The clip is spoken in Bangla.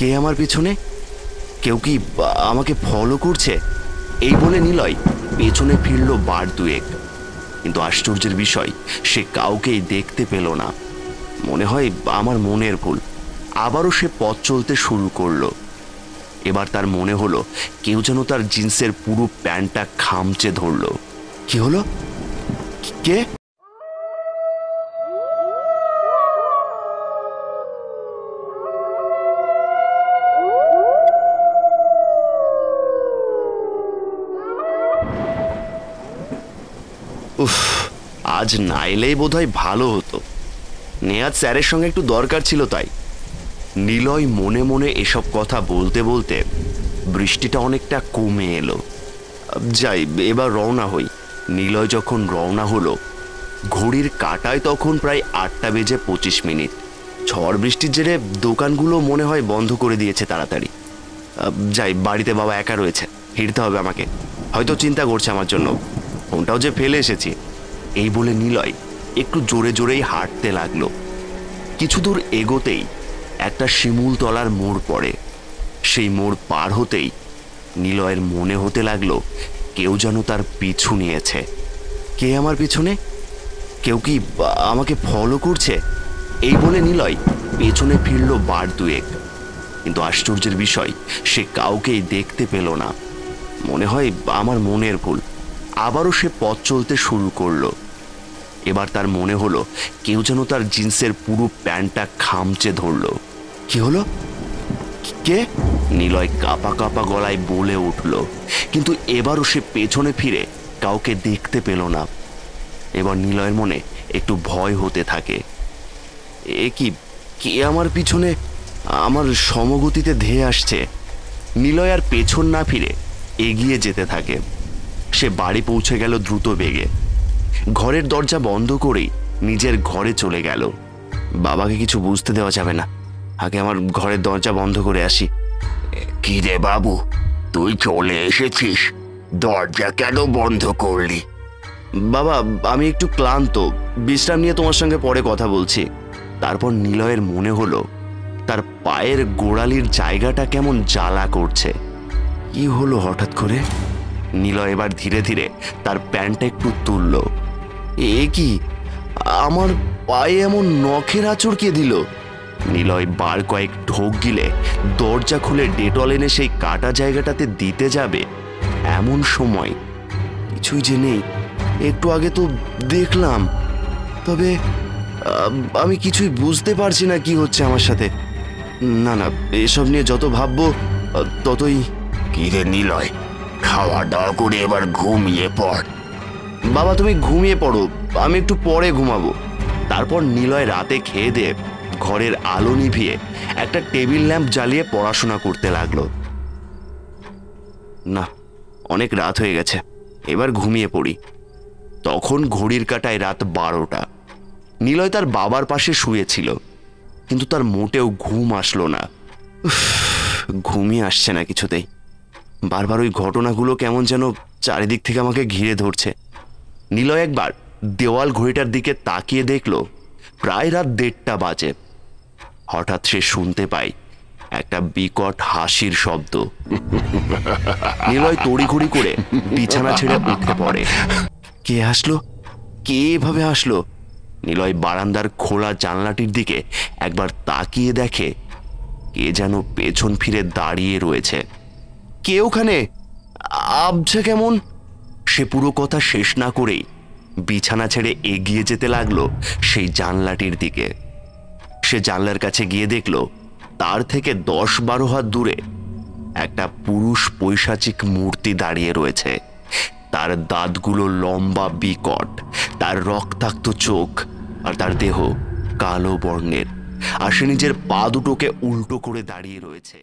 কে আমার পিছনে? কেউ কি আমাকে ফলো করছে? এই বলে নিলয় পেছনে ফিরল বার দুয়েক, কিন্তু আশ্চর্যের বিষয় সে কাউকেই দেখতে পেল না। মনে হয় আমার মনের ভুল। আবারও সে পথ চলতে শুরু করলো। এবার তার মনে হলো কেউ যেন তার জিন্সের পুরো প্যান্টটা খামচে ধরল। কি হলো? কে? উফ, আজ না এলেই বোধহয় ভালো হতো। নেহাত স্যারের সঙ্গে একটু দরকার ছিল তাই। নিলয় মনে মনে এসব কথা বলতে বলতে বৃষ্টিটা অনেকটা কমে এলো। যাই, এবার রওনা হই। নিলয় যখন রওনা হলো, ঘড়ির কাঁটায় তখন প্রায় 8:25। ঝড় বৃষ্টির জেরে দোকানগুলো মনে হয় বন্ধ করে দিয়েছে তাড়াতাড়ি। যাই, বাড়িতে বাবা একা রয়েছে, ফিরতে হবে আমাকে। হয়তো চিন্তা করছে আমার জন্য, ফোনটাও যে ফেলে এসেছি। এই বলে নিলয় একটু জোরে জোরেই হাঁটতে লাগলো। কিছু দূর এগোতেই একটা শিমুলতলার মোড় পড়ে। সেই মোড় পার হতেই নিলয়ের মনে হতে লাগলো কেউ যেন তার পিছু নিয়েছে। কে আমার পিছনে? কেউ কি আমাকে ফলো করছে? এই বলে নিলয় পেছনে ফিরল বার দুয়েক, কিন্তু আশ্চর্যের বিষয় সে কাউকেই দেখতে পেল না। মনে হয় আমার মনের ভুল। আবারও সে পথ চলতে শুরু করলো। এবার তার মনে হলো কেউ যেন তার জিন্সের পুরো প্যান্টটা খামচে ধরল। কি হলো? কে? নিলয় কাঁপা কাঁপা গলায় বলে উঠল, কিন্তু এবারও সে পেছনে ফিরে কাউকে দেখতে পেল না। এবার নিলয়ের মনে একটু ভয় হতে থাকে। এ কি? কে আমার পিছনে আমার সমগতিতে ধেয়ে আসছে? নিলয় আর পেছন না ফিরে এগিয়ে যেতে থাকে। সে বাড়ি পৌঁছে গেল দ্রুত বেগে। ঘরের দরজা বন্ধ করেই নিজের ঘরে চলে গেল। বাবাকে কিছু বুঝতে দেওয়া যাবে না, আগে আমার ঘরের দরজা বন্ধ করে আসি। কি রে বাবু, তুই চলে এসেছিস? দরজা কেন বন্ধ করলি? বাবা, আমি একটু ক্লান্ত, বিশ্রাম নিয়ে তোমার সঙ্গে পরে কথা বলছি। তারপর নিলয়ের মনে হলো তার পায়ের গোড়ালির জায়গাটা কেমন জ্বালা করছে। কি হলো হঠাৎ করে? নিলয় এবার ধীরে ধীরে তার প্যান্টটা একটু তুলল। এ কি? আমার পায়ে এমন নখের আঁচড় কে দিল? নিলয় বার কয়েক ঢোক গিলে দরজা খুলে ডেটল এনে সেই কাটা জায়গাটাতে দিতে যাবে, এমন সময় কিছুই যে নেই। একটু আগে তো দেখলাম, তবে আমি কিছুই বুঝতে পারছি না কি হচ্ছে আমার সাথে। না না, এসব নিয়ে যত ভাববো ততই। কি রে নিলয়, খাওয়া দাওয়া করে এবার ঘুমিয়ে পড়। বাবা, তুমি ঘুমিয়ে পড়ো, আমি একটু পরে ঘুমাবো। তারপর নিলয় রাতে খেয়ে দিয়ে ঘরের আলো নিভিয়ে একটা টেবিল ল্যাম্প জ্বালিয়ে পড়াশোনা করতে লাগলো। না, অনেক রাত হয়ে গেছে, এবার ঘুমিয়ে পড়ি। তখন ঘড়ির কাঁটায় রাত 12টা। নিলয় তার বাবার পাশে শুয়েছিল, কিন্তু তার মোটেও ঘুম আসলো না। ঘুমই আসছে না কিছুতেই। বারবার ওই ঘটনাগুলো কেমন যেন চারিদিক থেকে আমাকে ঘিরে ধরছে। নিলয় একবার দেওয়াল ঘড়িটার দিকে তাকিয়ে দেখল প্রায় রাত 1:30 বাজে। হঠাৎ সে শুনতে পায় একটা বিকট হাসির শব্দ। নিলয় তড়িঘড়ি করে বিছানা ছেড়ে উঠে পড়ে। কে আসলো? কে এভাবে আসলো? নিলয় বারান্দার খোলা জানলাটির দিকে একবার তাকিয়ে দেখে কে যেন পেছন ফিরে দাঁড়িয়ে রয়েছে। কে ওখানে? আবছা কেমন? সে পুরো কথা শেষ না করেই বিছানা ছেড়ে এগিয়ে যেতে লাগলো সেই জানলাটির দিকে। সে জানলার কাছে গিয়ে দেখল তার থেকে 10-12 হাত দূরে একটা পুরুষ পৈশাচিক মূর্তি দাঁড়িয়ে রয়েছে। তার দাঁতগুলো লম্বা বিকট, তার রক্তাক্ত চোখ, আর তার দেহ কালো বর্ণের। আর সে নিজের পা দুটোকে উল্টো করে দাঁড়িয়ে রয়েছে।